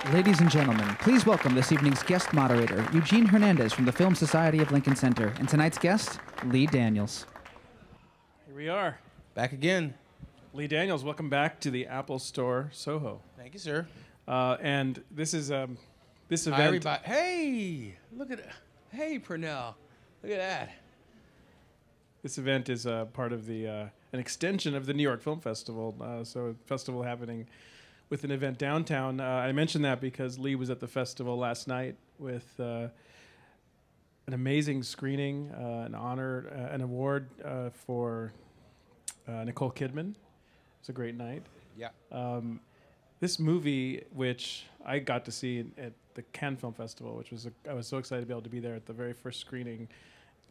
Ladies and gentlemen, please welcome this evening's guest moderator, Eugene Hernandez from the Film Society of Lincoln Center, and tonight's guest, Lee Daniels. Here we are. Back again. Lee Daniels, welcome back to the Apple Store, Soho. Thank you, sir. And this is this event. Hi, everybody. Hey, look at it. Hey, Purnell. Look at that. This event is part of the an extension of the New York Film Festival. So a festival happening with an event downtown. I mentioned that because Lee was at the festival last night with an amazing screening, an honor, an award for Nicole Kidman. It was a great night. Yeah. This movie, which I got to see at the Cannes Film Festival, which was I was so excited to be able to be there at the very first screening.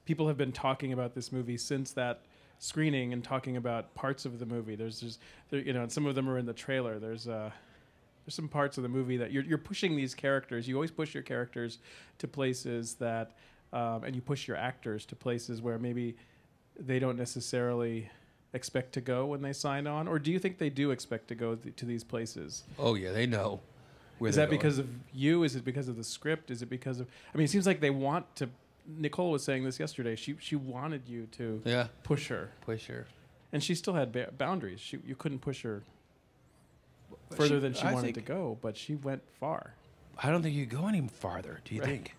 People have been talking about this movie since that screening and talking about parts of the movie. And some of them are in the trailer. There's some parts of the movie that you're pushing these characters. You always push your characters to places that, and you push your actors to places where maybe they don't necessarily expect to go when they sign on. Or do you think they do expect to go to these places? Oh, yeah, they know where Is they're that going. because of you? Is it because of the script? Is it because of... I mean, it seems like they want to... Nicole was saying this yesterday. She wanted you to push her. Push her. And she still had boundaries. You couldn't push her further than she wanted to go, but she went far. I don't think you go any farther, do you think?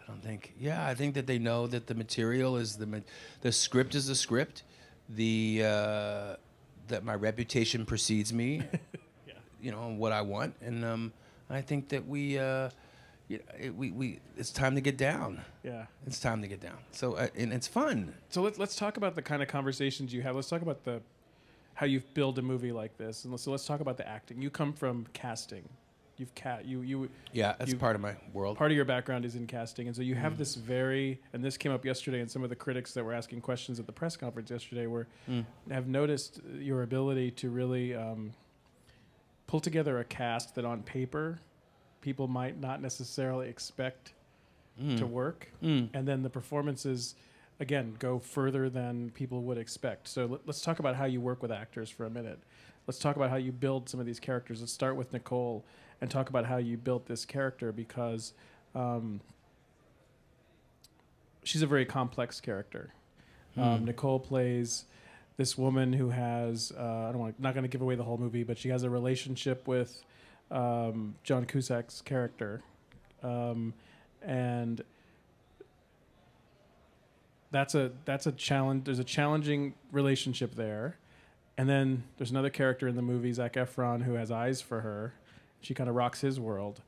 I don't think. Yeah, I think that they know that the material is the script is the script. That my reputation precedes me, what I want. And I think that we it's time to get down. Yeah, it's time to get down. So and it's fun. So let's talk about the kind of conversations you have. Let's talk about how you build a movie like this. And let's talk about the acting. You come from casting. That's part of my world. Part of your background is in casting, and so you have this and this came up yesterday, and some of the critics that were asking questions at the press conference yesterday have noticed your ability to really pull together a cast that on paper people might not necessarily expect to work, and then the performances, again, go further than people would expect. So let's talk about how you work with actors for a minute. Let's talk about how you build some of these characters. Let's start with Nicole and talk about how you built this character, because she's a very complex character. Nicole plays this woman who has, not going to give away the whole movie, but she has a relationship with John Cusack's character, and that's a challenge. There's a challenging relationship there, and then there's another character in the movie, Zac Efron, who has eyes for her. She kind of rocks his world.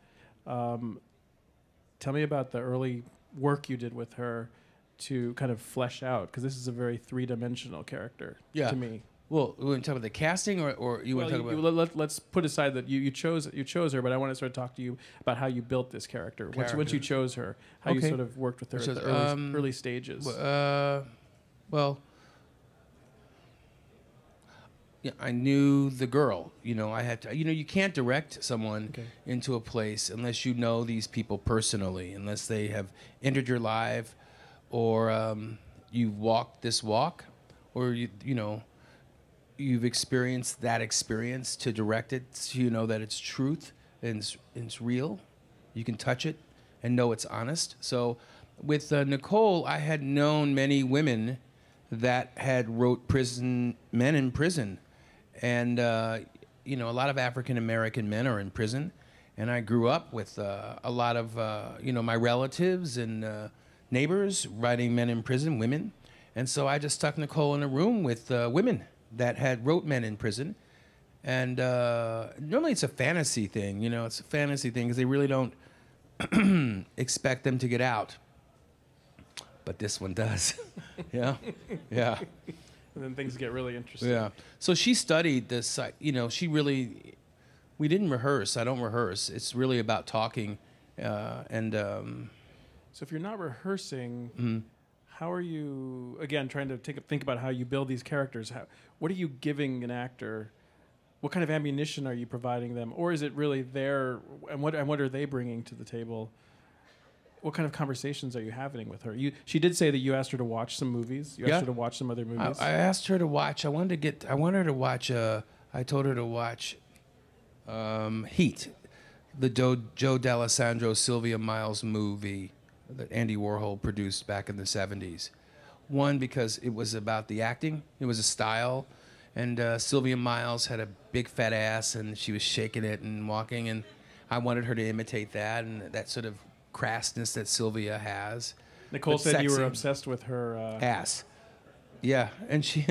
Tell me about the early work you did with her to kind of flesh out, because this is a very three-dimensional character to me. Well, you want to talk about the casting, or you want to talk about... Let's put aside that you chose her, but I want to sort of talk to you about how you built this character. Once you chose her, how you sort of worked with her at the early stages. I knew the girl. I had to. You can't direct someone into a place unless you know these people personally, unless they have entered your life, or you've walked this walk, or you've experienced that experience to direct it, so you know that it's truth and it's real. You can touch it and know it's honest. So with Nicole, I had known many women that had wrote men in prison. And, a lot of African-American men are in prison. And I grew up with a lot of, my relatives and neighbors writing men in prison, women. And so I just stuck Nicole in a room with women that had wrote men in prison. And normally it's a fantasy thing, it's a fantasy thing because they really don't expect them to get out. But this one does. Yeah. And then things get really interesting. Yeah. So she studied this, we didn't rehearse. I don't rehearse. It's really about talking. So if you're not rehearsing, how are you, again, trying to think about how you build these characters? What are you giving an actor? What kind of ammunition are you providing them? Or is it really there, and what are they bringing to the table? What kind of conversations are you having with her? She did say that you asked her to watch some movies. You asked her to watch some other movies. I asked her to watch. I told her to watch Heat. the Joe D'Alessandro Sylvia Miles movie that Andy Warhol produced back in the 70s. One, because it was about the acting. It was a style. And Sylvia Miles had a big fat ass, and she was shaking it and walking, and I wanted her to imitate that, and that sort of crassness that Sylvia has. Nicole said you were obsessed with her ass. Yeah, and she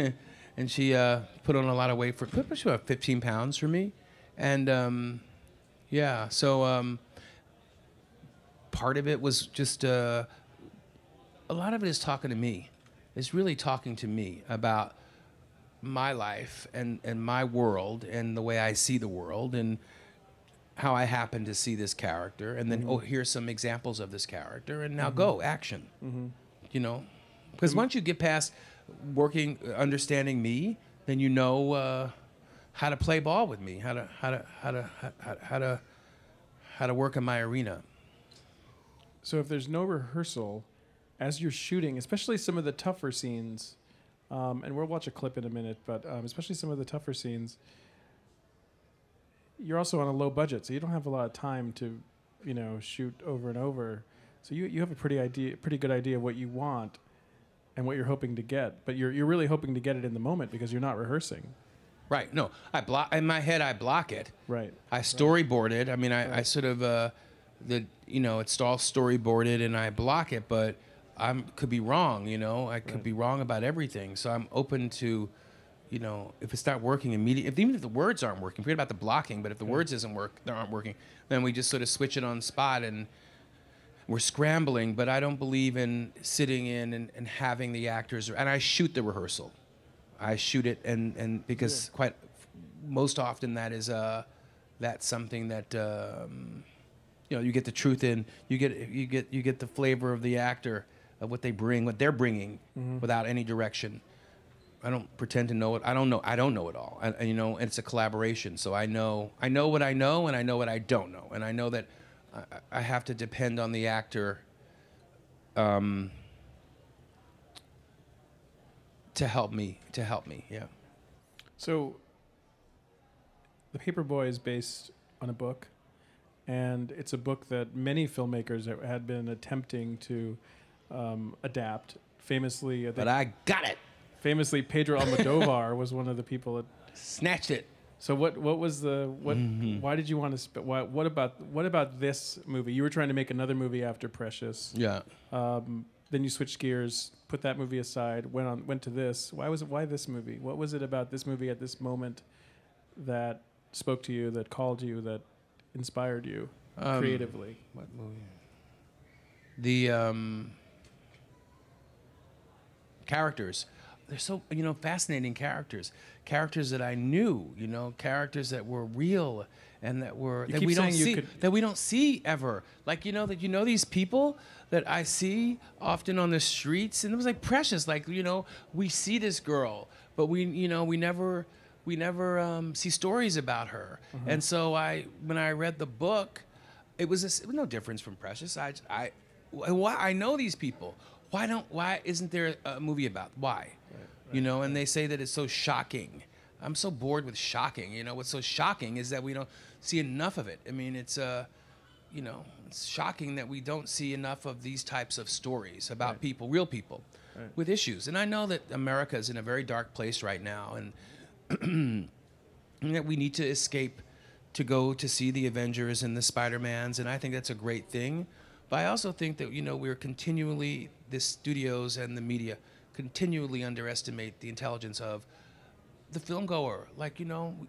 put on a lot of weight put about 15 pounds for me, and yeah, so part of it was just a lot of it is talking to me. It's really talking to me about my life and my world and the way I see the world and how I happen to see this character, and then here's some examples of this character, and now go action. You know, because once you get past understanding me, then you know how to play ball with me, how to work in my arena. So if there's no rehearsal as you're shooting, especially some of the tougher scenes. And we'll watch a clip in a minute, but especially some of the tougher scenes, you're also on a low budget, so you don't have a lot of time to, shoot over and over. So you have a pretty good idea of what you want and what you're hoping to get, but you're really hoping to get it in the moment because you're not rehearsing. Right. No, in my head. I block it. Right. I storyboard it. I mean, I sort of it's all storyboarded, and I block it, but could be wrong, I could be wrong about everything. So I'm open to, if it's not working immediately, even if the words aren't working, forget about the blocking, but if the words aren't working, then we just sort of switch it on the spot and we're scrambling. But I don't believe in sitting in and having the actors, and I shoot the rehearsal. I shoot it, and because most often that's something that, you get the truth in, you get the flavor of the actor, of what they're bringing, without any direction. I don't pretend to know it. I don't know it all. And it's a collaboration. So I know what I know, and I know what I don't know, and I know that I have to depend on the actor to help me. Yeah. So, The Paperboy is based on a book, and it's a book that many filmmakers had been attempting to adapt. Famously, but I got it. Famously, Pedro Almodovar was one of the people that snatched it. So what was the why did you want to what about this movie? You were trying to make another movie after Precious. Yeah. Then you switched gears, put that movie aside, went to this. Why this movie? What was it about this movie at this moment that spoke to you, that called you, that inspired you creatively? What movie? The characters. They're so, fascinating characters. Characters that I knew, characters that were real and that we don't see ever. Like, these people that I see often on the streets, and it was like Precious. Like, we see this girl, but we never see stories about her. And so when I read the book, it was no difference from Precious. I know these people. Why isn't there a movie about? Why? Right, and they say that it's so shocking. I'm so bored with shocking. What's so shocking is that we don't see enough of it. I mean, it's it's shocking that we don't see enough of these types of stories about people, real people, with issues. And I know that America is in a very dark place right now, and that we need to escape to go to see the Avengers and the Spider-Mans, and I think that's a great thing. But I also think that, we're continually, the studios and the media continually underestimate the intelligence of the film goer. Like,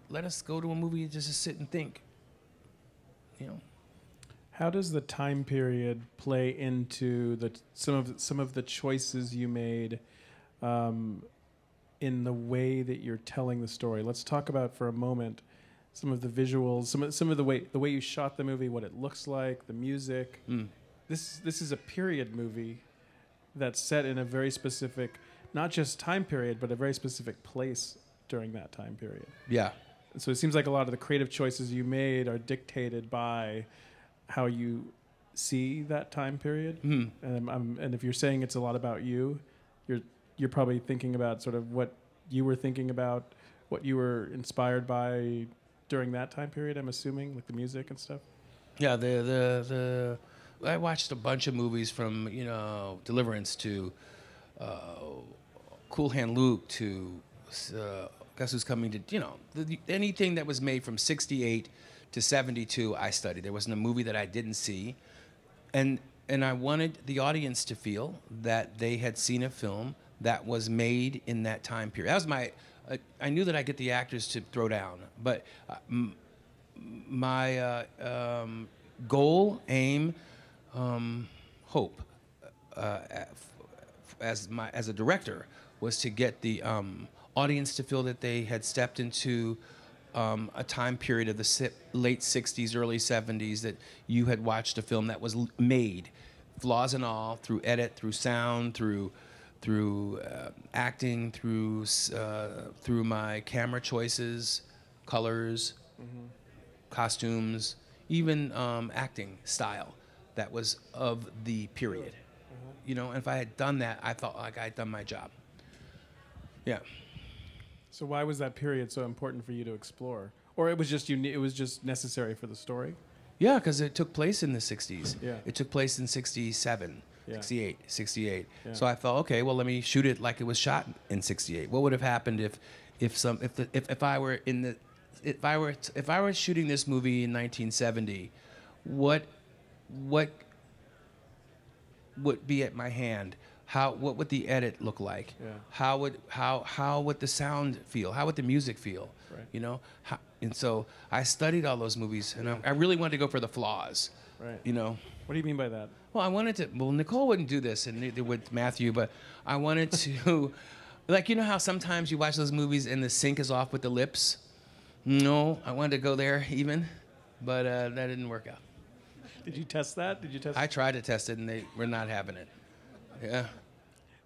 let us go to a movie just to sit and think. How does the time period play into some of the choices you made in the way that you're telling the story? Let's talk about for a moment some of the visuals, some of the way you shot the movie, what it looks like, the music. This is a period movie that's set in a very specific, not just time period, but a very specific place during that time period. Yeah. So it seems like a lot of the creative choices you made are dictated by how you see that time period. And if you're saying it's a lot about you, you're probably thinking about sort of what you were thinking about, what you were inspired by during that time period, I'm assuming, with the music and stuff. Yeah, I watched a bunch of movies from Deliverance to Cool Hand Luke to Guess Who's Coming to anything that was made from '68 to '72. I studied. There wasn't a movie that I didn't see, and I wanted the audience to feel that they had seen a film that was made in that time period. That was my. I knew that I'd get the actors to throw down, but my goal, aim, hope, as a director, was to get the audience to feel that they had stepped into a time period of the late '60s, early '70s, that you had watched a film that was made, flaws and all, through edit, through sound, through acting, through my camera choices, colors, costumes, even acting style that was of the period. And if I had done that, I felt like I had done my job. Yeah. So why was that period so important for you to explore? Or it was just necessary for the story? Yeah, because it took place in the '60s. Yeah. It took place in '67. Yeah. 68. Yeah. So I thought, okay, well, let me shoot it like it was shot in '68. What would have happened if I were shooting this movie in 1970? What would be at my hand? What would the edit look like? Yeah. How would the sound feel? How would the music feel? Right. And so I studied all those movies, and I really wanted to go for the flaws. Right. What do you mean by that? Well, I wanted to. Well, Nicole wouldn't do this, and neither would Matthew. But I wanted to, how sometimes you watch those movies and the sync is off with the lips. No, I wanted to go there even, but that didn't work out. Did you test that? I tried to test it, and they were not having it. Yeah.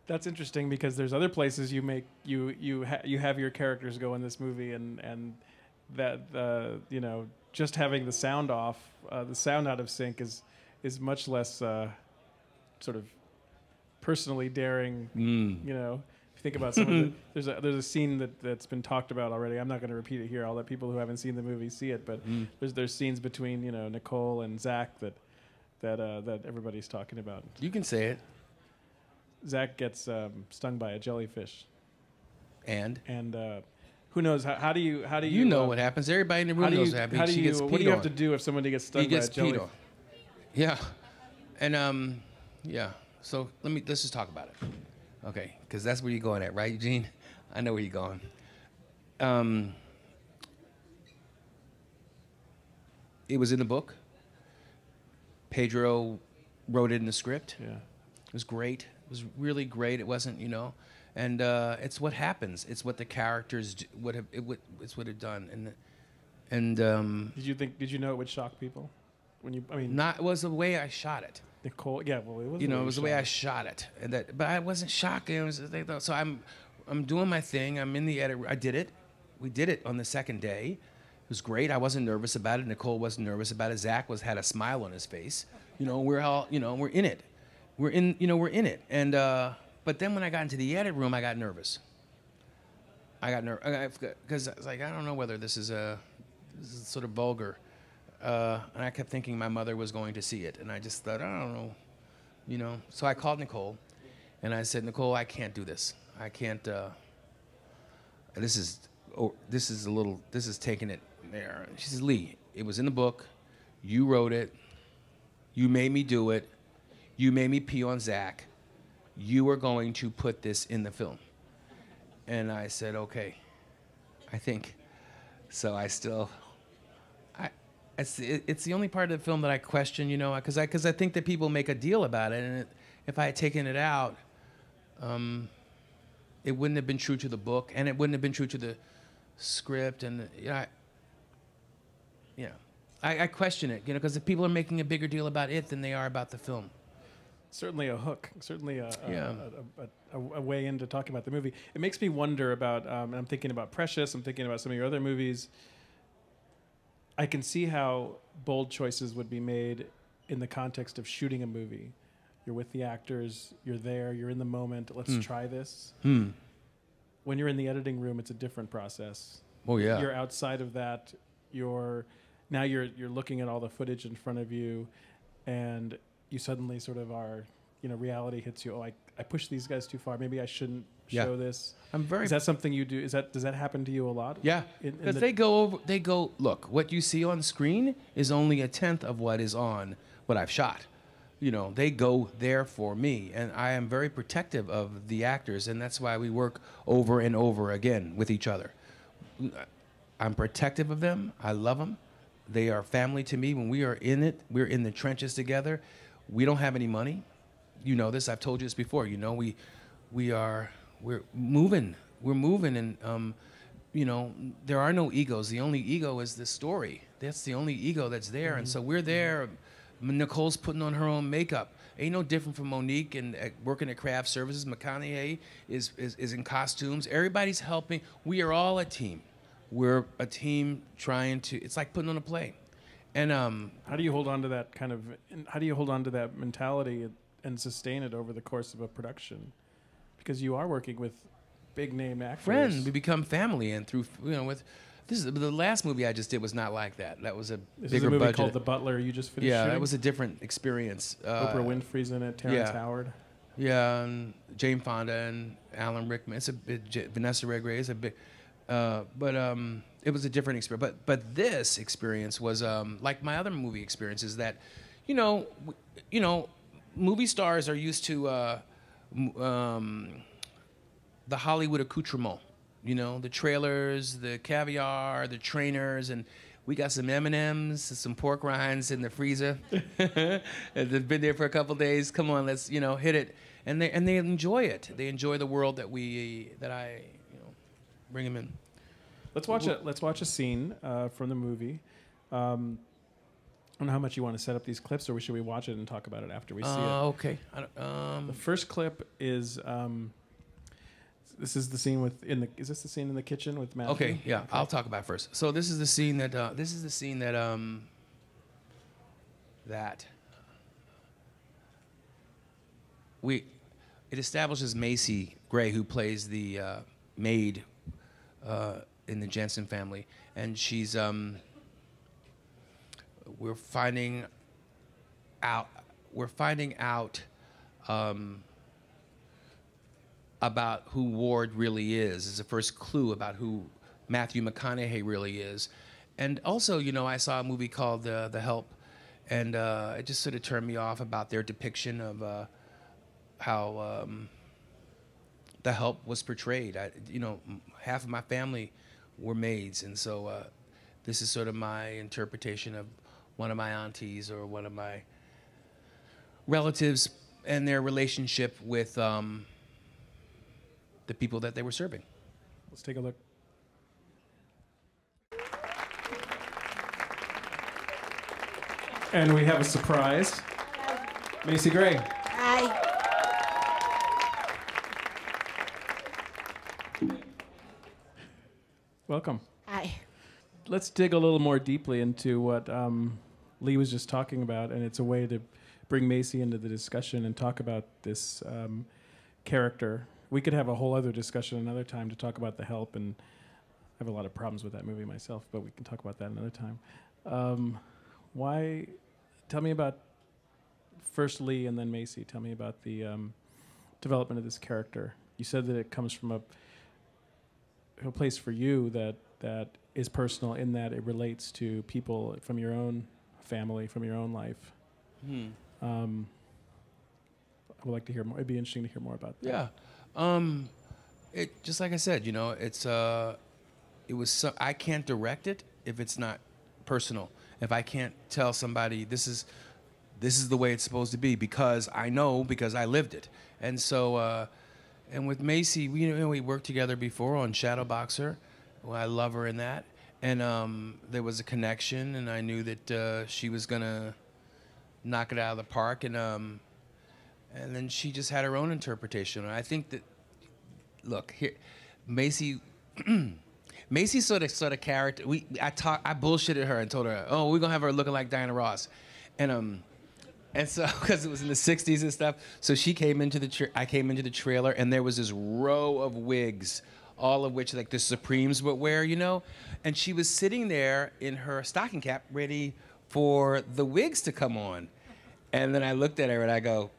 That's interesting because there's other places you have your characters go in this movie, and that just having the sound off, the sound out of sync is much less sort of personally daring. If you think about some of there's a scene that's been talked about already. I'm not going to repeat it here. I'll let people who haven't seen the movie see it. But there's scenes between Nicole and Zac that everybody's talking about. You can say it. Zac gets stung by a jellyfish. And who knows? How do you? You know what happens. Everybody in the room knows what happens. What do you have to do if somebody gets stung by a jellyfish? Yeah, and yeah. So let's just talk about it, okay? Because that's where you're going at, right, Eugene? I know where you're going. It was in the book. Pedro wrote it in the script. Yeah, it was great. It was really great. It wasn't, and it's what happens. It's what the characters it's what it done. And did you know it would shock people? It was the way I shot it. Nicole, yeah, well, it was. It was the way I shot it, but I wasn't shocked. So I'm doing my thing. I'm in the edit. I did it. We did it on the second day. It was great. I wasn't nervous about it. Nicole wasn't nervous about it. Zac had a smile on his face. We're all, we're in it. We're in it. And but then when I got into the edit room, I got nervous. Because I was like, I don't know whether this is sort of vulgar. And I kept thinking my mother was going to see it, and I just thought, I don't know, So I called Nicole, and I said, Nicole, I can't do this. I can't. This is taking it there. She says, Lee, it was in the book. You wrote it. You made me do it. You made me pee on Zac. You are going to put this in the film. And I said, okay, I think. So I still. It's the only part of the film that I question, because I think that people make a deal about it, and if I had taken it out, it wouldn't have been true to the book, and it wouldn't have been true to the script, and I question it, because if people are making a bigger deal about it than they are about the film. Certainly a hook, certainly a way into talking about the movie. It makes me wonder about, and I'm thinking about Precious, I'm thinking about some of your other movies. I can see how bold choices would be made in the context of shooting a movie. You're with the actors, you're there, you're in the moment, let's try this. When you're in the editing room, it's a different process. Oh, yeah. You're outside of that, you're now you're looking at all the footage in front of you, and you suddenly sort of are, reality hits you. Oh, I pushed these guys too far. Maybe I shouldn't show this. Is that something you do? Does that happen to you a lot? Yeah, because they go, look, what you see on screen is only a tenth of what is on what I've shot. They go there for me, and I am very protective of the actors, and that's why we work over and over again with each other. I'm protective of them. I love them. They are family to me. When we are in it, we're in the trenches together. We don't have any money. You know this. I've told you this before. We're moving. We're moving, and there are no egos. The only ego is the story. That's the only ego that's there, mm-hmm. and so we're there. Nicole's putting on her own makeup. Ain't no different from Monique and working at craft services. McConaughey is in costumes. Everybody's helping. We are all a team. We're a team trying to. It's like putting on a play. And how do you hold on to that how do you hold on to that mentality and sustain it over the course of a production? Because you are working with big name actors. Friends. We become family, and through the last movie I just did was not like that. That was a this bigger is a movie budget. called The Butler. You just finished. Yeah, shooting? that was a different experience. Oprah Winfrey's in it. Terrence Howard. Yeah, and Jane Fonda and Alan Rickman. It's a bit, Vanessa Redgrave. It's a big, but it was a different experience. But this experience was like my other movie experiences. That, movie stars are used to the Hollywood accoutrement. The trailers, the caviar, the trainers, and we got some M&Ms, some pork rinds in the freezer. They've been there for a couple days. Come on, let's hit it, and they enjoy it. They enjoy the world that I bring them in. Let's watch a scene from the movie. I don't know how much you want to set up these clips, or should we watch it and talk about it after we see it? Okay. The first clip is. This is the scene is this the scene in the kitchen with Matthew? Okay, yeah, okay. I'll talk about it first. So this is the scene that it establishes Macy Gray, who plays the maid in the Jansen family, and she's we're finding out about who Ward really is. It's the first clue about who Matthew McConaughey really is. And also, I saw a movie called The Help, and it just sort of turned me off about their depiction of how The Help was portrayed. Half of my family were maids, and so this is sort of my interpretation of one of my aunties or one of my relatives and their relationship with the people that they were serving. Let's take a look. And we have a surprise. Macy Gray. Hi. Welcome. Hi. Let's dig a little more deeply into what Lee was just talking about, and it's a way to bring Macy into the discussion and talk about this character. We could have a whole other discussion another time to talk about The Help, and I have a lot of problems with that movie myself, but we can talk about that another time. Tell me about first Lee and then Macy. Tell me about the development of this character. You said that it comes from a place for you that is personal, in that it relates to people from your own family, from your own life. I would like to hear more. It'd be interesting to hear more about that. Yeah. It just like I said, I can't direct it if it's not personal. If I can't tell somebody this is the way it's supposed to be, because I lived it. And so and with Macy, we worked together before on Shadowboxer. Well, I love her in that. And there was a connection, and I knew that she was gonna knock it out of the park, and then she just had her own interpretation. And I think that, look, here, Macy, Macy's sort of character. I bullshitted her and told her, oh, we're gonna have her looking like Diana Ross, and so because it was in the '60s and stuff. So she came into I came into the trailer, and there was this row of wigs all of which like the Supremes would wear, you know. And she was sitting there in her stocking cap, ready for the wigs to come on. And then I looked at her and I go,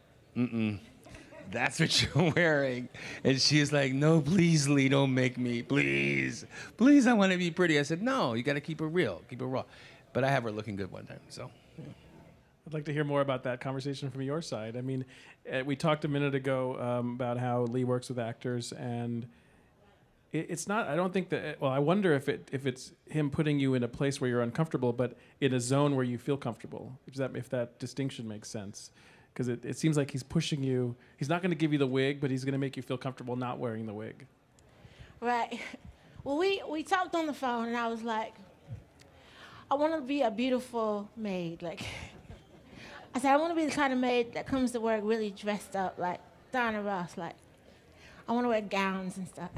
that's what you're wearing. And she's like, no, please, Lee, don't make me. Please. Please, I want to be pretty. I said, no, you got to keep it real, keep it raw. But I have her looking good one time, so. Yeah. I'd like to hear more about that conversation from your side. I mean, we talked a minute ago about how Lee works with actors, and it's not, I don't think that, well, I wonder if it's him putting you in a place where you're uncomfortable, but in a zone where you feel comfortable, if that distinction makes sense. Because it seems like he's pushing you. He's not going to give you the wig, but he's going to make you feel comfortable not wearing the wig. Right. Well, we talked on the phone, and I was like, I want to be a beautiful maid. Like, I said, I want to be the kind of maid that comes to work really dressed up, like Donna Ross. Like, I want to wear gowns and stuff.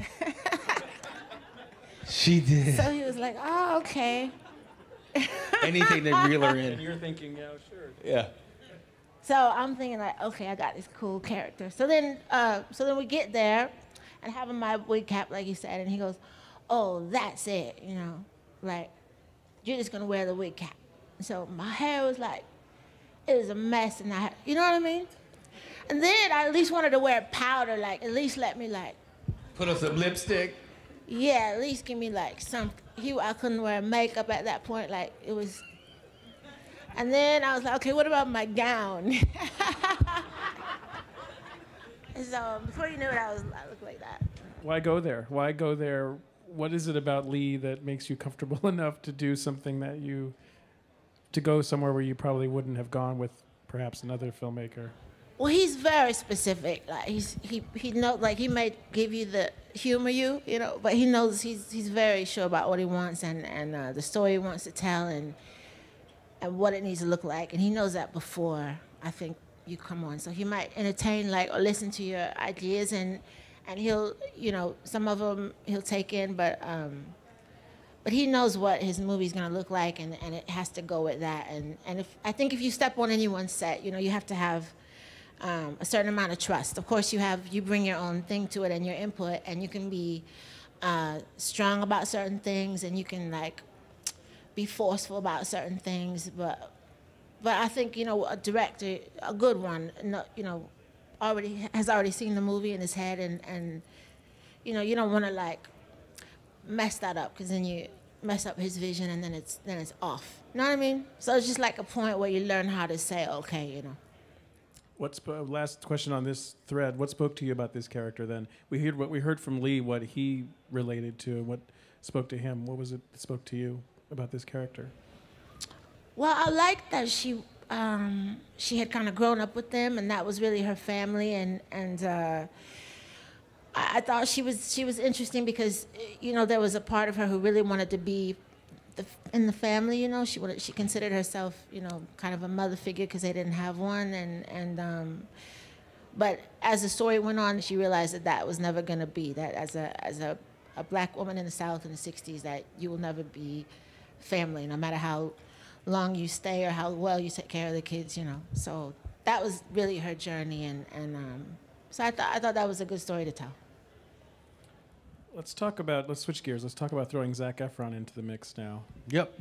She did. So he was like, oh, okay. Anything to reel her in. And you're thinking, yeah, sure. Yeah. So I'm thinking like, okay, I got this cool character. So then we get there, and having my wig cap, like you said, and he goes, oh, that's it, you know, like, you're just gonna wear the wig cap. So my hair was like, it was a mess, and you know what I mean? And then I at least wanted to wear powder, like, at least let me like. Put on some lipstick. Yeah, at least give me like some, I couldn't wear makeup at that point, like, it was. And then I was like, okay, what about my gown? And so before you knew it, I looked like that. Why go there? Why go there? What is it about Lee that makes you comfortable enough to do something to go somewhere where you probably wouldn't have gone with perhaps another filmmaker? Well, he's very specific. Like he knows, like he may give you the humor you know, but he knows he's very sure about what he wants and the story he wants to tell and what it needs to look like, and he knows that before I think you come on. So he might entertain, like, or listen to your ideas, and he'll, you know, some of them he'll take in, but he knows what his movie's gonna look like, and it has to go with that. And I think if you step on anyone's set, you know, you have to have a certain amount of trust. Of course, you bring your own thing to it and your input, and you can be strong about certain things, and you can like be forceful about certain things, but I think, you know, a director, a good one, you know, has already seen the movie in his head, and you know, you don't want to like mess that up, because then you mess up his vision, and then it's off. You know what I mean? So it's just like a point where you learn how to say, okay, you know. Last question on this thread. What spoke to you about this character then? We heard from Lee, what he related to, and what spoke to him. What was it that spoke to you about this character? Well, I liked that she had kind of grown up with them, and that was really her family, and I thought she was interesting because, you know, there was a part of her who really wanted to be in the family, you know. She considered herself, you know, kind of a mother figure because they didn't have one, but as the story went on, she realized that was never going to be, that as a black woman in the South in the 60s, that you will never be family, no matter how long you stay or how well you take care of the kids, you know. So that was really her journey, and so I thought that was a good story to tell. Let's switch gears. Let's talk about throwing Zac Efron into the mix now. Yep.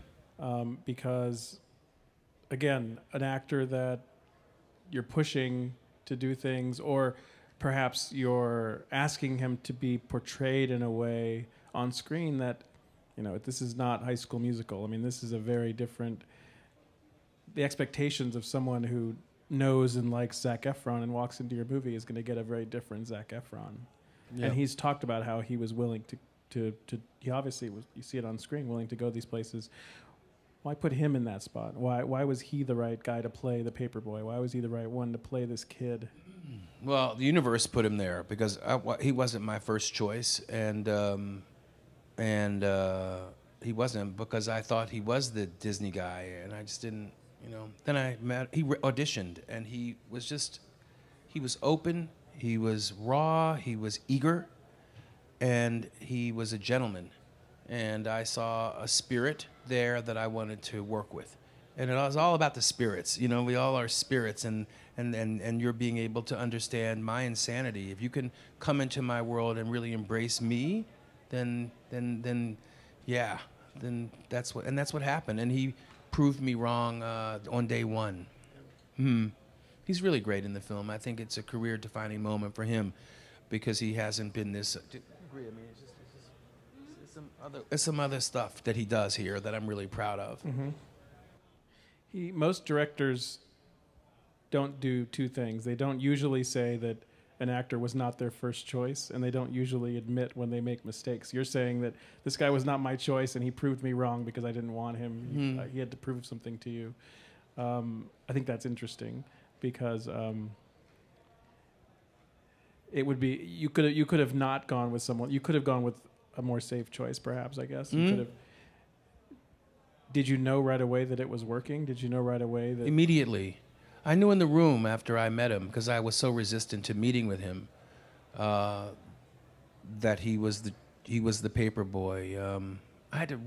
Because, again, an actor that you're pushing to do things, or perhaps you're asking him to be portrayed in a way on screen that, you know, this is not High School Musical. I mean, this is a very different. The expectations of someone who knows and likes Zac Efron and walks into your movie is going to get a very different Zac Efron. Yeah. And he's talked about how he was willing to he obviously was, you see it on screen, willing to go these places. Why put him in that spot? Why was he the right guy to play the Paperboy? Why was he the right one to play this kid? Well, the universe put him there because he wasn't my first choice, and he wasn't, because I thought he was the Disney guy, and I just didn't, you know. Then he auditioned, and he was open, he was raw, he was eager, and he was a gentleman. And I saw a spirit there that I wanted to work with. And it was all about the spirits. You know, we all are spirits, and you're being able to understand my insanity. If you can come into my world and really embrace me, then yeah, then that's what happened. And he proved me wrong on day one. He's really great in the film. I think it's a career-defining moment for him because he hasn't been this. Agree. I mean, it's some other stuff that he does here that I'm really proud of. Most directors don't do two things. They don't usually say that an actor was not their first choice, and they don't usually admit when they make mistakes. You're saying that this guy was not my choice, and he proved me wrong because I didn't want him. He had to prove something to you. I think that's interesting because it would be you could have not gone with someone. You could have gone with a more safe choice, perhaps. I guess you could have. Did you know right away that it was working? Did you know right away that immediately? I knew in the room after I met him because I was so resistant to meeting with him that he was the Paperboy. I had to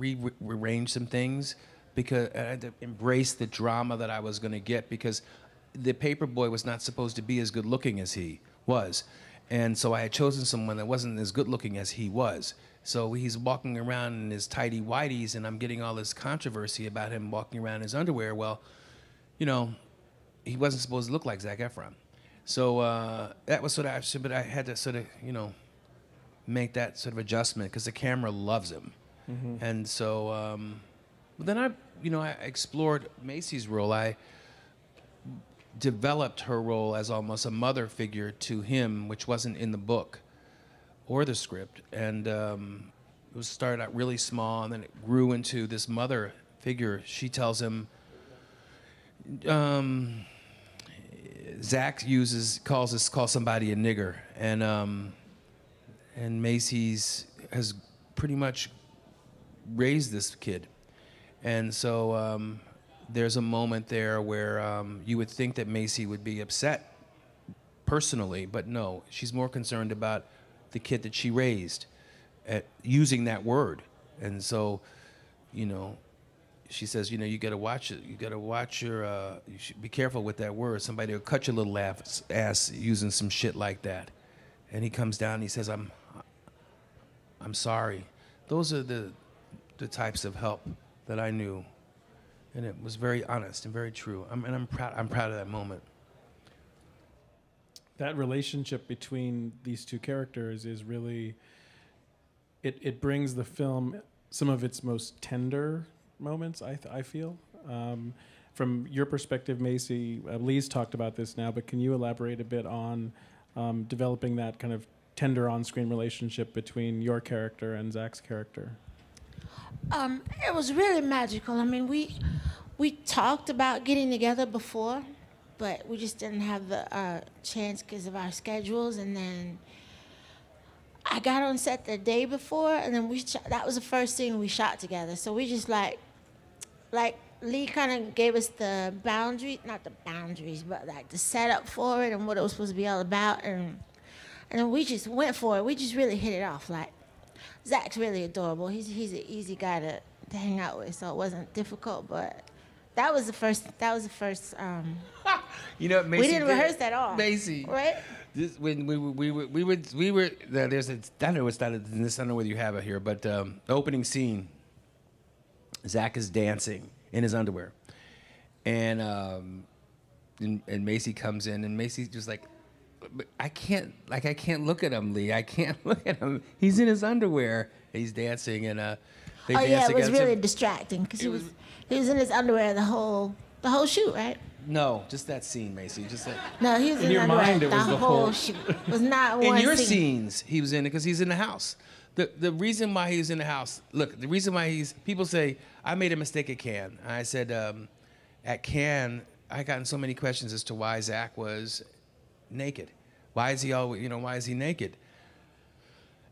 rearrange some things because I had to embrace the drama that I was going to get because the Paperboy was not supposed to be as good looking as he was. And so I had chosen someone that wasn't as good looking as he was. So he's walking around in his tighty whities and I'm getting all this controversy about him walking around in his underwear. Well, you know, he wasn't supposed to look like Zac Efron. So that was but I had to sort of, you know, make that sort of adjustment because the camera loves him. And so then I explored Macy's role. I developed her role as almost a mother figure to him, which wasn't in the book or the script. And it started out really small, and then it grew into this mother figure. She tells him, Zac calls somebody a nigger, and Macy's has pretty much raised this kid. And so there's a moment there where you would think that Macy would be upset personally, but no, she's more concerned about the kid that she raised at using that word. And so, you know, she says, you know, you got to watch it. You got to watch your, you should be careful with that word. Somebody will cut your little ass using some shit like that. And he comes down and he says, I'm sorry. Those are the types of help that I knew. And it was very honest and very true. I'm proud of that moment. That relationship between these two characters is really, it brings the film some of its most tender moments, I feel. From your perspective, Macy, Lee's talked about this now, but can you elaborate a bit on developing that kind of tender on-screen relationship between your character and Zac's character? It was really magical. I mean, we talked about getting together before, but we just didn't have the chance because of our schedules. And then I got on set the day before, and then that was the first scene we shot together. So we just like Lee kind of gave us the not the boundaries, but like the setup for it and what it was supposed to be all about. And then we just went for it. We just really hit it off. Like, Zac's really adorable. He's an easy guy to hang out with, so it wasn't difficult. But that was the first. You know, Macy, we didn't rehearse at all. Macy, right? When we were there's a, I don't know what's that in this. I don't know whether you have it here, but the opening scene, Zac is dancing in his underwear, and Macy comes in, and Macy's just like, I can't look at him, Lee. I can't look at him. He's in his underwear. He's dancing, and they dance it was together. really distracting because he was in his underwear the whole shoot, right? No, just that scene, Macy. Just that. No, he was in your underwear mind, it the was the whole shoot. It was not one In your scene. scenes, he was in it because he's in the house. The reason why he was in the house, look, the reason why people say, I made a mistake at Cannes. I said, at Cannes, I gotten so many questions as to why Zac was naked. Why is he why is he naked?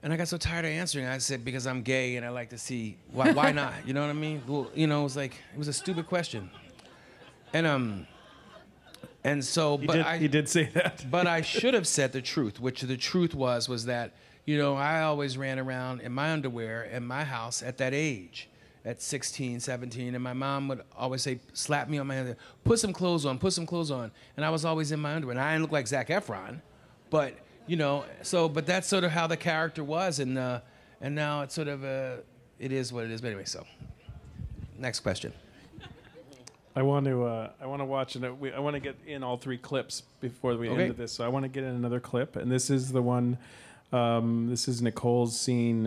And I got so tired of answering. I said, because I'm gay and I like to see, why not? You know what I mean? Well, it was like, it was a stupid question. And so, He did say that. But I should have said the truth, which the truth was that, I always ran around in my underwear in my house at that age, at 16, 17, and my mom would always say, slap me on my underwear, put some clothes on, and I was always in my underwear. And I didn't look like Zac Efron, but, but that's sort of how the character was, and And now it's sort of it is what it is. But anyway, so next question. I want to watch and I want to get in all 3 clips before we end this. So I want to get in another clip, and this is the one. This is Nicole's scene.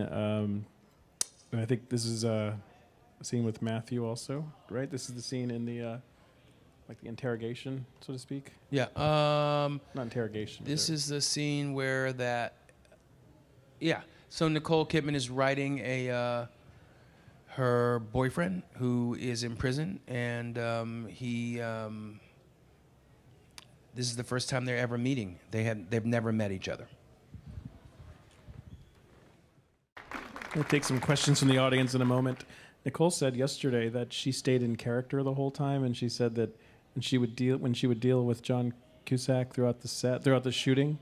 I think this is a scene with Matthew also, right? This is the scene in the like the interrogation, so to speak. Yeah. Not interrogation. This is the scene where that. Yeah. So Nicole Kidman is writing her boyfriend who is in prison, and this is the first time they're ever meeting. They've never met each other. We'll take some questions from the audience in a moment. Nicole said yesterday that she stayed in character the whole time, and she said that when she would deal with John Cusack throughout the shooting,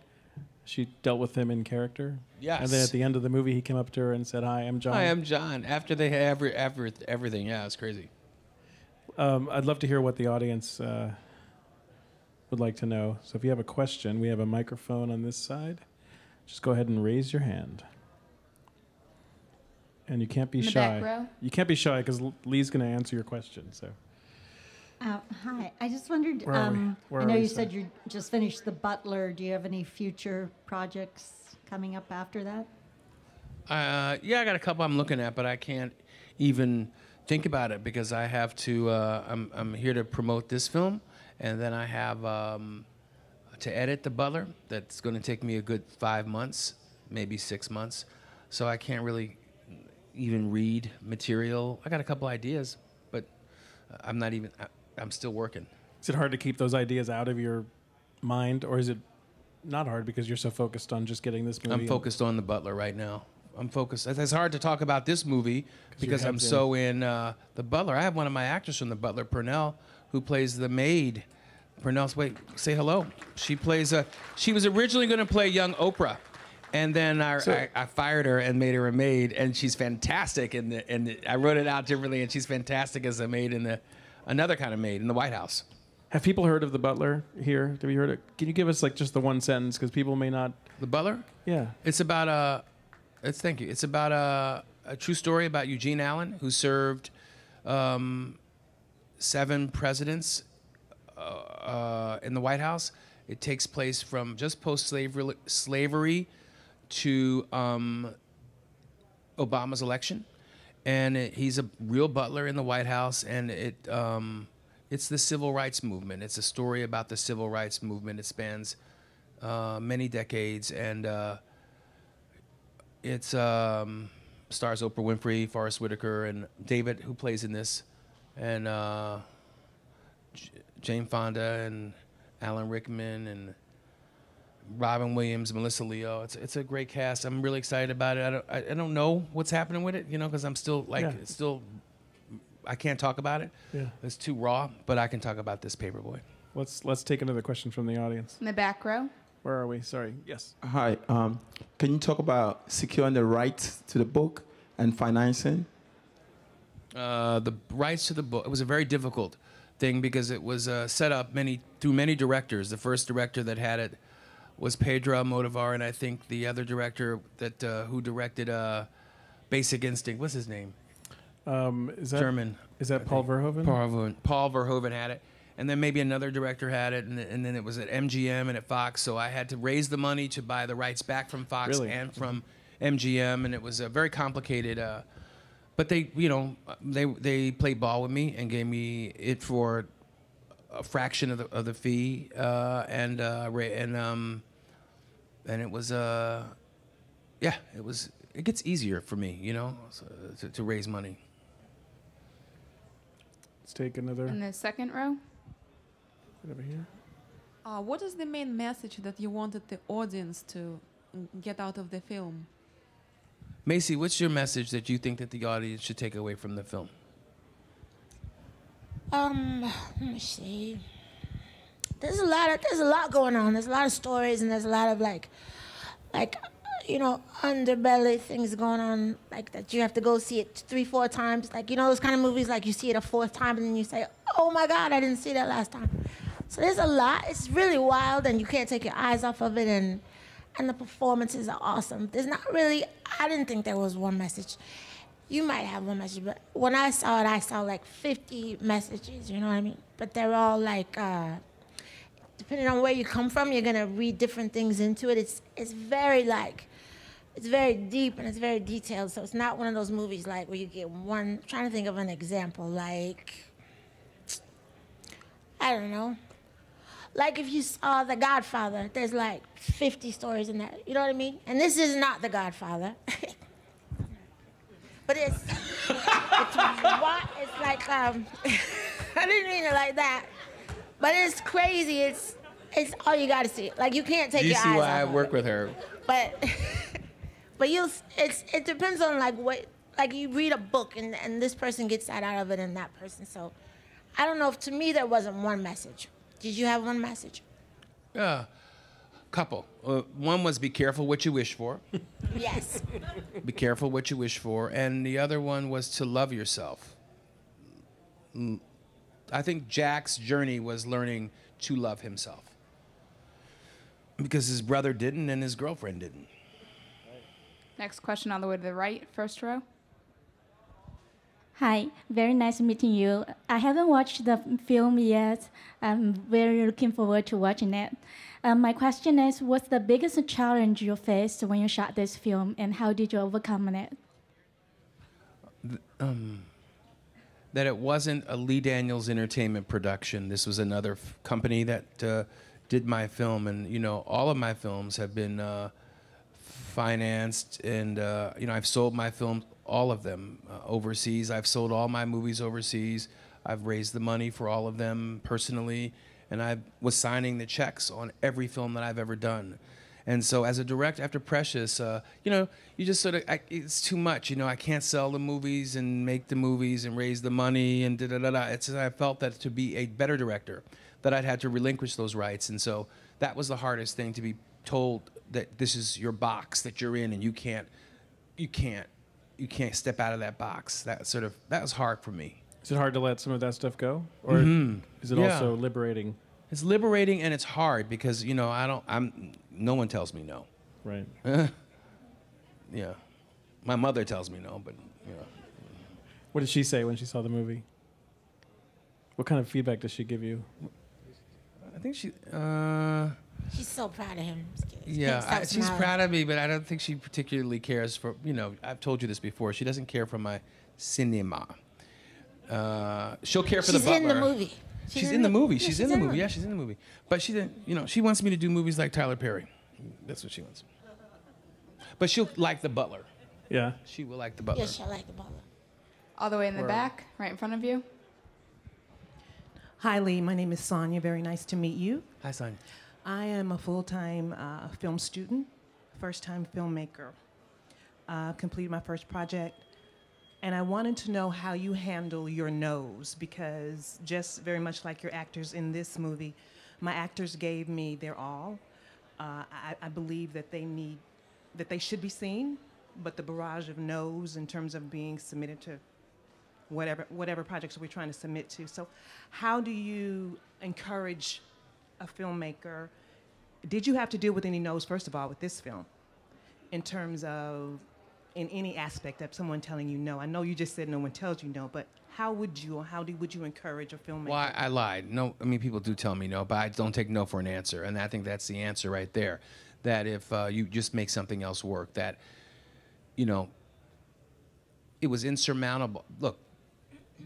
she dealt with him in character. Yes. And then at the end of the movie, he came up to her and said, "Hi, I'm John." Hi, I'm John. After they have everything, yeah, it's crazy. I'd love to hear what the audience would like to know. So if you have a question, we have a microphone on this side. Just go ahead and raise your hand. And you can't be shy. Back row? You can't be shy because Lee's going to answer your question. So. Hi. I just wondered, Where are we? I know you said you just finished The Butler. Do you have any future projects coming up after that? Yeah, I got a couple I'm looking at, but I can't even think about it because I have to, I'm here to promote this film, and then I have to edit The Butler. That's going to take me a good 5 months, maybe 6 months. So I can't really even read material. I got a couple ideas, but I'm still working. Is it hard to keep those ideas out of your mind, or is it not hard because you're so focused on just getting this movie? I'm focused on The Butler right now. I'm focused. It's hard to talk about this movie because I'm so in The Butler. I have one of my actors from The Butler, Purnell, who plays the maid. Purnell's, wait, say hello. She plays she was originally going to play young Oprah. And then I fired her and made her a maid, and she's fantastic. And I wrote it out differently, and she's fantastic as a maid in another kind of maid in the White House. Have people heard of The Butler here? Have you heard it? Can you give us like just the one sentence because people may not. The Butler? Yeah. It's about thank you. It's about a true story about Eugene Allen, who served 7 presidents in the White House. It takes place from just post-slavery to Obama's election, and he's a real butler in the White House, and it's the civil rights movement. It's a story about the civil rights movement. It spans many decades, and it stars Oprah Winfrey, Forrest Whitaker, and David, who plays in this, and Jane Fonda, and Alan Rickman, and Robin Williams, Melissa Leo. It's a great cast. I'm really excited about it. I don't know what's happening with it, because I'm still it's still, I can't talk about it. Yeah. It's too raw, but I can talk about this Paperboy. Let's take another question from the audience. In the back row. Where are we? Sorry. Yes. Hi. Can you talk about securing the rights to the book and financing? The rights to the book. It was a very difficult thing because it was set up through many directors. The first director that had it was Pedro Almodovar, and I think the other director that who directed Basic Instinct. What's his name? Is that German? Is that Paul Verhoeven? Paul Verhoeven had it, and then maybe another director had it, and then it was at MGM and at Fox. So I had to raise the money to buy the rights back from Fox and from MGM, and it was a very complicated. But they played ball with me and gave me it for a fraction of the fee, and it was it gets easier for me, to raise money. Let's take another. In the second row. Right over here. What is the main message that you wanted the audience to get out of the film? Macy, what's your message that you think that the audience should take away from the film? Let me see. There's a lot going on. There's a lot of stories, and there's a lot of like underbelly things going on, like that you have to go see it 3-4 times. Like, those kind of movies, like you see it a 4th time and then you say, oh my God, I didn't see that last time. So there's a lot. It's really wild, and you can't take your eyes off of it. and the performances are awesome. There's not really, I didn't think there was one message. You might have one message, but when I saw it, I saw like 50 messages, you know what I mean? But they're all like, depending on where you come from, you're gonna read different things into it. It's very like, it's very deep and it's very detailed, so it's not one of those movies like where you get one, I'm trying to think of an example, like, I don't know. Like if you saw The Godfather, there's like 50 stories in that, you know what I mean? And this is not The Godfather. But it's like, I didn't mean it like that. But it's crazy, it's all you gotta see. Like you can't take your eyes off. You see why I of work it. with her. But it depends on like what, like you read a book and this person gets that out of it and that person. So I don't know if to me there wasn't one message. Did you have one message? Yeah, couple. One was be careful what you wish for. Yes. Be careful what you wish for. And the other one was to love yourself. I think Jack's journey was learning to love himself. Because his brother didn't and his girlfriend didn't. Next question on the way to the right, first row. Hi, very nice meeting you. I haven't watched the film yet. I'm very looking forward to watching it. My question is, what's the biggest challenge you faced when you shot this film, and how did you overcome it? That it wasn't a Lee Daniels Entertainment production. This was another company that did my film, and you know, all of my films have been financed, and you know, I've sold my films, all of them, overseas. I've sold all my movies overseas. I've raised the money for all of them personally, and I was signing the checks on every film that I've ever done. And so as a director, after Precious, you know, you just sort of, it's too much. You know, I can't sell the movies and make the movies and raise the money and da-da-da-da. It's, I felt that to be a better director, that I'd had to relinquish those rights. And so that was the hardest thing, to be told that this is your box that you're in and you can't step out of that box. That was hard for me. Is it hard to let some of that stuff go? Or is it also liberating? It's liberating and it's hard because, you know, no one tells me no. Right. Yeah. My mother tells me no, but, you know. What did she say when she saw the movie? What kind of feedback does she give you? I think she... She's so proud of him. Yeah, she's proud of me, but I don't think she particularly cares for, you know, I've told you this before, she doesn't care for my cinema. She'll care for the butler. She's in the movie. She's in the movie. She's in the movie. Yeah, she's in the movie. But she didn't, you know, she wants me to do movies like Tyler Perry. That's what she wants. But she'll like the butler. Yeah. She will like the butler. Yeah, she'll like the butler. All the way in the back, right in front of you. Hi, Lee. My name is Sonia. Very nice to meet you. Hi, Sonia. I am a full-time film student, first-time filmmaker. Completed my first project. And I wanted to know how you handle your no's, because just very much like your actors in this movie, my actors gave me their all. I believe that they should be seen, but the barrage of no's in terms of being submitted to whatever projects we're trying to submit to. So how do you encourage a filmmaker? Did you have to deal with any no's, first of all, with this film, in terms of in any aspect of someone telling you no? I know you just said no one tells you no, but how would you encourage a filmmaker? Well, I lied. No, I mean, people do tell me no, but I don't take no for an answer, and I think that's the answer right there. That if you just make something else work, that, you know, it was insurmountable. Look,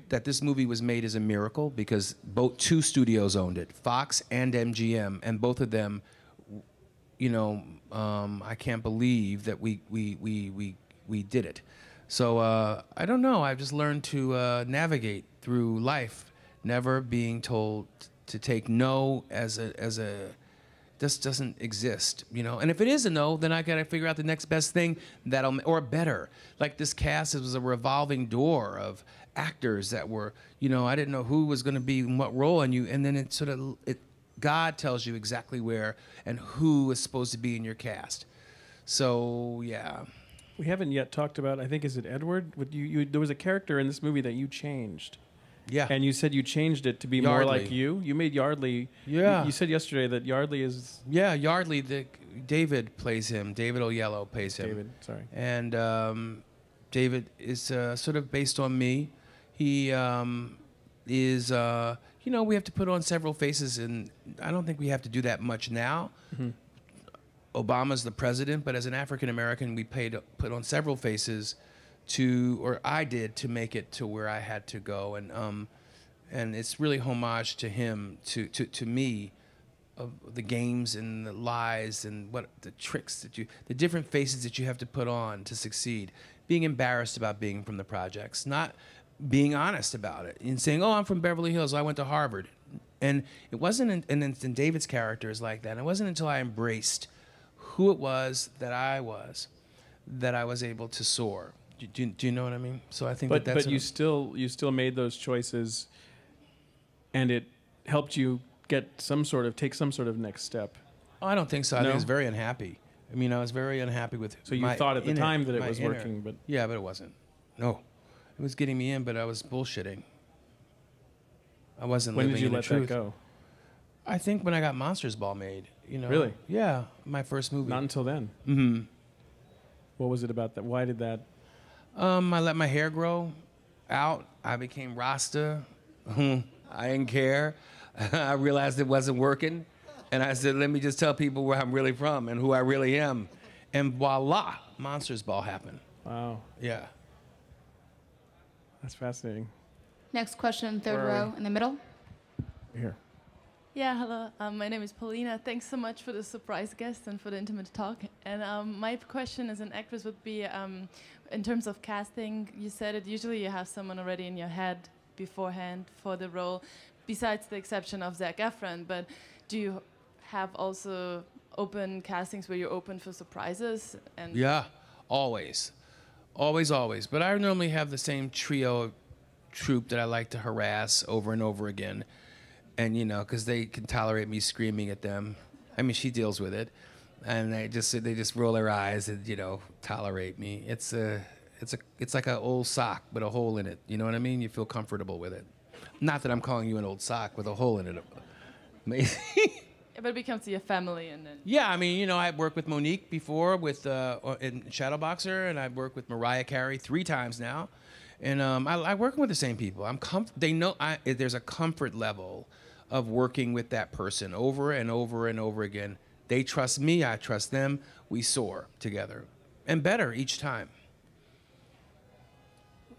that this movie was made is a miracle because two studios owned it, Fox and MGM, and both of them, you know, I can't believe that we did it. So I don't know. I've just learned to navigate through life, never being told to take no as a just doesn't exist, you know. And if it is a no, then I gotta figure out the next best thing or better. Like this cast, it was a revolving door of actors that were, you know, I didn't know who was gonna be in what role, and then God tells you exactly where and who is supposed to be in your cast. So yeah. We haven't yet talked about, I think, is it Edward? There was a character in this movie that you changed. Yeah. And you said you changed it to be more Yardley. like you. You made Yardley. Yeah. You said yesterday that Yardley is Yeah, Yardley. David plays him. David Oyelowo plays him. David. Sorry. And David is sort of based on me. He is, we have to put on several faces, and I don't think we have to do that much now. Mm-hmm. Obama's the president, but as an African American, we put on several faces I did to make it to where I had to go, and it's really homage to him, to me, of the games and the lies and the tricks the different faces that you have to put on to succeed. Being embarrassed about being from the projects, not being honest about it, and saying, "Oh, I'm from Beverly Hills. I went to Harvard," and it wasn't. And David's character is like that. It wasn't until I embraced who it was that I was able to soar. Do you know what I mean? So I think that's. But you still made those choices, and it helped you take some sort of next step. Oh, I don't think so. I No? think I was very unhappy. I mean, I was very unhappy with. So you thought at the time that it was working, but yeah, but it wasn't. No, it was getting me in, but I was bullshitting. I wasn't. When living did you in the let truth. that go? I think when I got Monsters Ball made. Really? Yeah, my first movie. Not until then. Mm-hmm. What was it about that? Why did that? I let my hair grow out. I became Rasta. I didn't care. I realized it wasn't working. And I said, let me just tell people where I'm really from and who I really am. And voila, Monsters Ball happened. Wow. Yeah. That's fascinating. Next question, third Where are row we? in the middle. Here. Yeah, hello. My name is Paulina. Thanks so much for the surprise guest and for the intimate talk. And my question as an actress would be, in terms of casting, you said it, usually you have someone already in your head beforehand for the role, besides the exception of Zac Efron. But do you have also open castings where you're open for surprises? And Yeah, always. Always, always. But I normally have the same troupe that I like to harass over and over again. And, because they can tolerate me screaming at them. I mean, she deals with it. And they just roll their eyes and, tolerate me. It's like an old sock with a hole in it. You know what I mean? You feel comfortable with it. Not that I'm calling you an old sock with a hole in it. Macy. But it becomes your family and then... Yeah, I mean, I've worked with Monique before in Shadowboxer, and I've worked with Mariah Carey 3 times now. And I work with the same people. They know there's a comfort level of working with that person over and over and over again. They trust me, I trust them. We soar together, and better each time.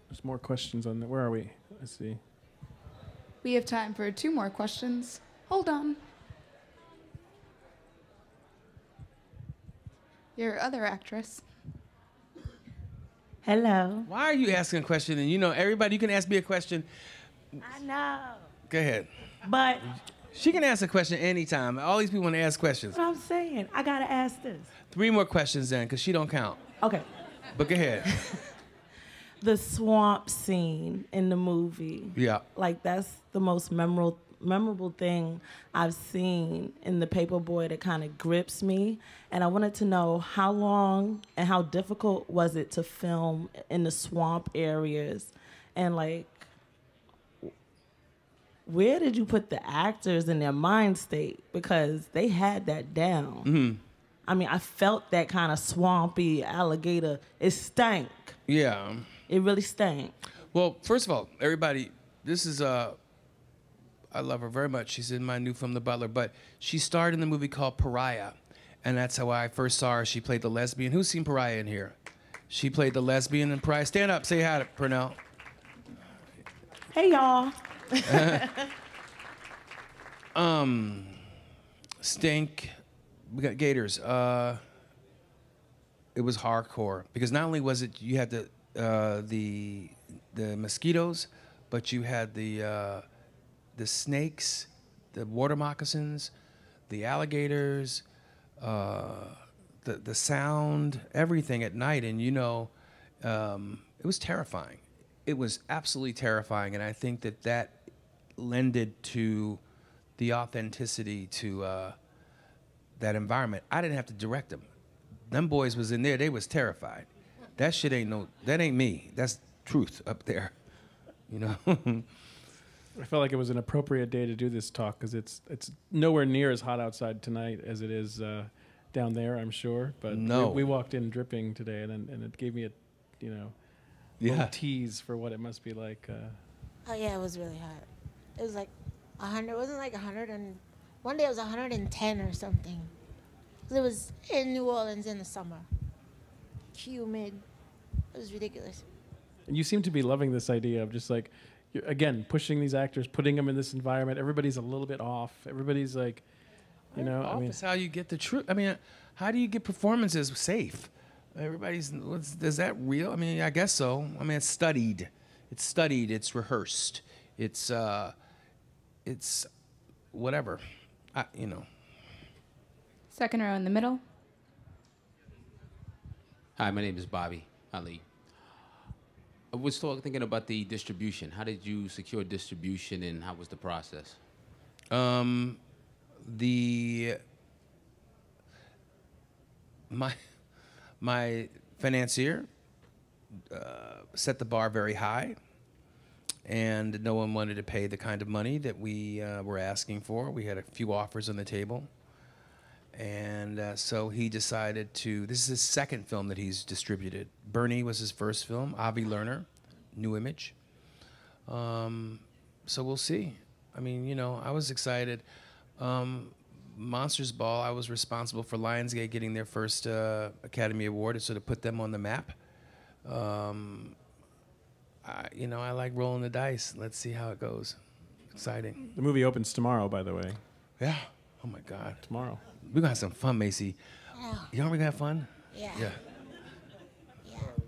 There's more questions on that. Where are we? Let's see. We have time for 2 more questions. Hold on. Your other actress. Hello. Why are you asking a question? And everybody, you can ask me a question. I know. Go ahead. But she can ask a question anytime. All these people want to ask questions. what I'm saying, I gotta ask this. 3 more questions then, because she don't count. Okay. But go ahead. The swamp scene in the movie. Yeah. Like that's the most memorable thing I've seen in the Paperboy that kind of grips me. And I wanted to know how long and how difficult was it to film in the swamp areas, and like where did you put the actors in their mind state, because they had that down. Mm-hmm. I mean, I felt that kind of swampy alligator. It stank. Yeah. It really stank. Well, first of all, everybody, this is I love her very much. She's in my new film, The Butler, but she starred in the movie called Pariah, and that's how I first saw her. She played the lesbian. Who's seen Pariah in here? She played the lesbian in Pariah. Stand up, say hi to Pernell. Hey, y'all. Stink. We got gators. It was hardcore because not only was it you had the mosquitoes, but you had the snakes, the water moccasins, the alligators, the sound, everything at night, and it was terrifying. It was absolutely terrifying, and I think that lended to the authenticity to that environment. I didn't have to direct them. Them boys was in there, they was terrified. That shit that ain't me. That's truth up there, I felt like it was an appropriate day to do this talk because it's nowhere near as hot outside tonight as it is down there, I'm sure. But we walked in dripping today, and it gave me a, little tease for what it must be like. Oh yeah, it was really hot. It was like 100. It wasn't like 100, and one day it was 110 or something. It was in New Orleans in the summer. Humid. It was ridiculous. And you seem to be loving this idea of just like, again, pushing these actors, putting them in this environment. Everybody's a little bit off. Everybody's like, It's how you get the truth. I mean, how do you get performances safe? Is that real? I mean, I guess so. I mean, it's studied. It's rehearsed. It's whatever. Second row in the middle. Hi, my name is Bobby Ali. I was thinking about the distribution. How did you secure distribution, and how was the process? My financier set the bar very high, and no one wanted to pay the kind of money that we were asking for. We had a few offers on the table, and so he decided to. This is his second film that he's distributed. Bernie was his first film. Avi Lerner, New Image. So we'll see. I mean, I was excited. Monsters Ball, I was responsible for Lionsgate getting their first Academy Award, to sort of put them on the map. I like rolling the dice. Let's see how it goes. Exciting. The movie opens tomorrow, by the way. Yeah. Oh my God. Tomorrow. We're gonna have some fun, Macy. Yeah. You know we're gonna have fun? Yeah. Yeah.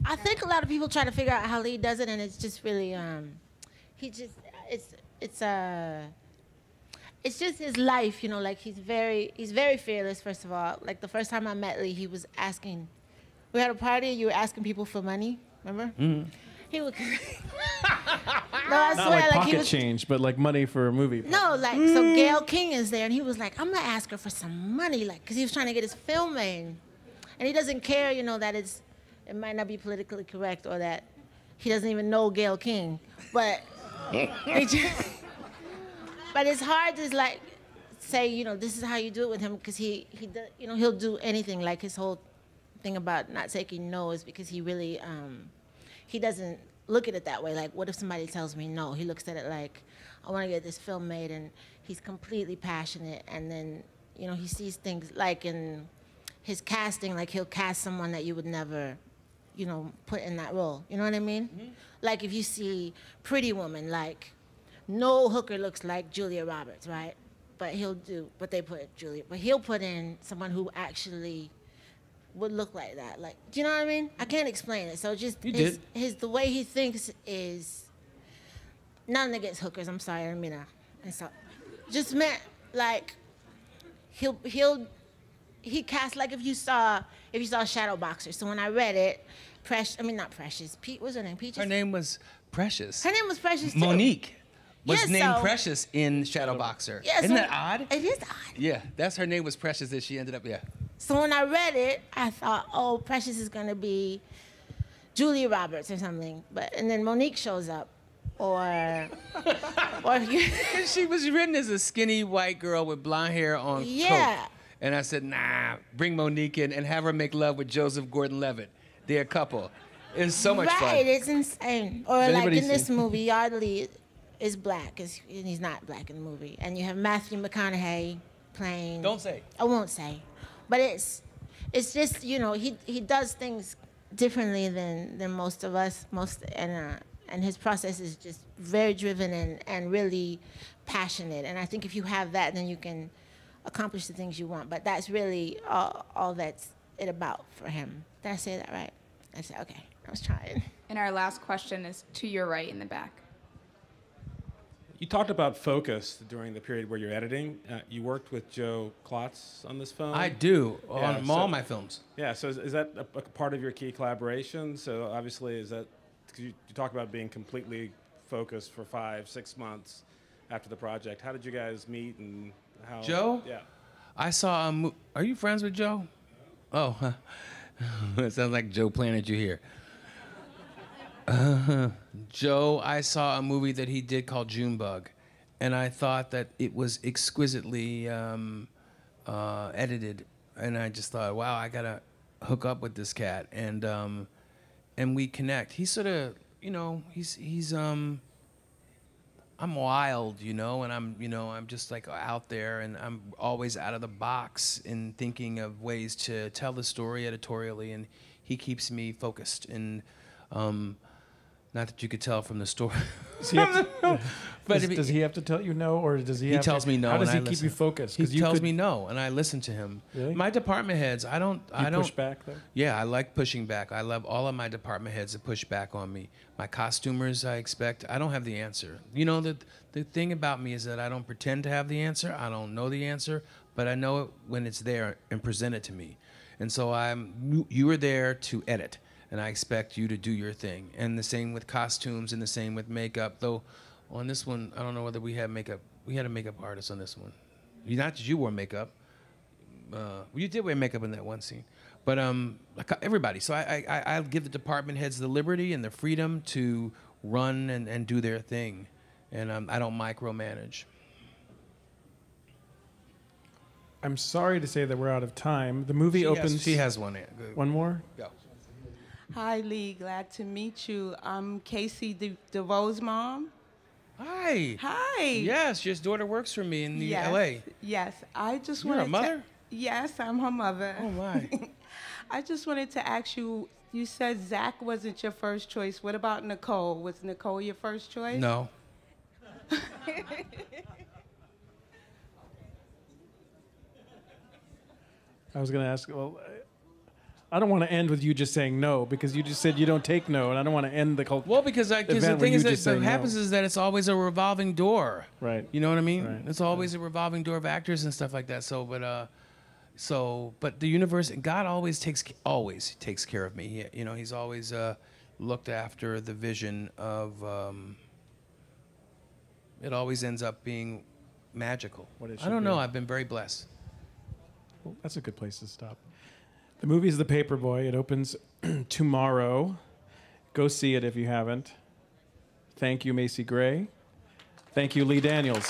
I think a lot of people try to figure out how Lee does it, and it's just really, it's just his life, like he's very fearless, first of all. Like the first time I met Lee, he was asking, we had a party, you were asking people for money, remember? Mm-hmm. He was, no, Not I swear, like he pocket was, change, but like money for a movie. no, so Gayle King is there, and he was like, I'm gonna ask her for some money, because he was trying to get his film made. And he doesn't care, that it might not be politically correct, or that he doesn't even know Gayle King, but but it's hard to say, this is how you do it with him, because he'll do anything. Like his whole thing about not taking no is because he really he doesn't look at it that way. Like, what if somebody tells me no? He looks at it like, I want to get this film made, and he's completely passionate. And then he sees things like in his casting, like he'll cast someone that you would never put in that role. You know what I mean? Mm-hmm. Like if you see Pretty Woman, like no hooker looks like Julia Roberts, right? But they put Julia, but he'll put in someone who actually would look like that. Like, do you know what I mean? I can't explain it. So just the way he thinks is nothing against hookers. I'm sorry, I didn't mean that. And so just meant like he cast, like if you saw Shadow Boxer. So when I read it, not Precious. Pete, what's her name? Peaches? Her name was Precious. Her name was Precious too. Monique was named Precious in Shadow Boxer. Yeah, Isn't that odd? It is odd. Yeah, her name was Precious, and she ended up, yeah. So when I read it, I thought, oh, Precious is gonna be Julia Roberts or something. And then Monique shows up, or she was written as a skinny white girl with blonde hair on coke. And I said, nah, bring Monique in and have her make love with Joseph Gordon-Levitt. They're a couple. It's so much fun. Right, it's insane. Or like in this movie, Yardley is black, and he's not black in the movie. And you have Matthew McConaughey playing. Don't say. I won't say. But it's just, he does things differently than most of us. And his process is just very driven and really passionate. And I think if you have that, then you can accomplish the things you want. But that's really all that's it about for him. Did I say that right? I said, okay, I was trying. And our last question is to your right in the back. You talked about focus during the period where you're editing. You worked with Joe Klotz on this film? I do, on all my films. Yeah, so is that a part of your key collaboration? So obviously, because you talk about being completely focused for 5-6 months after the project. How did you guys meet and how? Joe? Yeah. I saw are you friends with Joe? Oh, huh. It sounds like Joe planted you here. Joe, I saw a movie that he did called Junebug, and I thought that it was exquisitely edited, and I just thought, wow, I gotta hook up with this cat, and we connect. He's sort of, you know, he's I'm wild, you know, and I'm just like out there, and I'm always out of the box in thinking of ways to tell the story editorially, and he keeps me focused. And not that you could tell from the story. Does he have to tell you no, or does he? He tells me no. How does and he I keep you listen. focused? He tells me no, and I listen to him. Really? My department heads, I don't push back though? Yeah, I like pushing back. I love all of my department heads to push back on me. My costumers, I expect. I don't have the answer. You know, the thing about me is that I don't pretend to have the answer. I don't know the answer, but I know it when it's there and present it to me. And so you are there to edit, and I expect you to do your thing. And the same with costumes, and the same with makeup. Though on this one, I don't know whether we had makeup. We had a makeup artist on this one. Not that you wore makeup. You did wear makeup in that one scene. But like everybody. So I give the department heads the liberty and the freedom to run and do their thing. And I don't micromanage. I'm sorry to say that we're out of time. The movie opens. She has one. One more? Go. Hi, Lee. Glad to meet you. I'm Casey DeVoe's mom. Hi. Hi. Yes, your daughter works for me in L.A. Yes. I just You're wanted a mother? Yes, I'm her mother. Oh, my. I just wanted to ask you, you said Zac wasn't your first choice. What about Nicole? Was Nicole your first choice? No. I was going to ask, well, I don't want to end with you just saying no, because you just said you don't take no, and I don't want to end the cult. Well, because the thing is that what happens is that it's always a revolving door. Right. You know what I mean? Right. It's always a revolving door of actors and stuff like that. So, but the universe, God always takes care of me. He's always looked after the vision of. It always ends up being magical. I don't know. I've been very blessed. Well, that's a good place to stop. The movie is The Paperboy. It opens tomorrow. Go see it if you haven't. Thank you, Macy Gray. Thank you, Lee Daniels.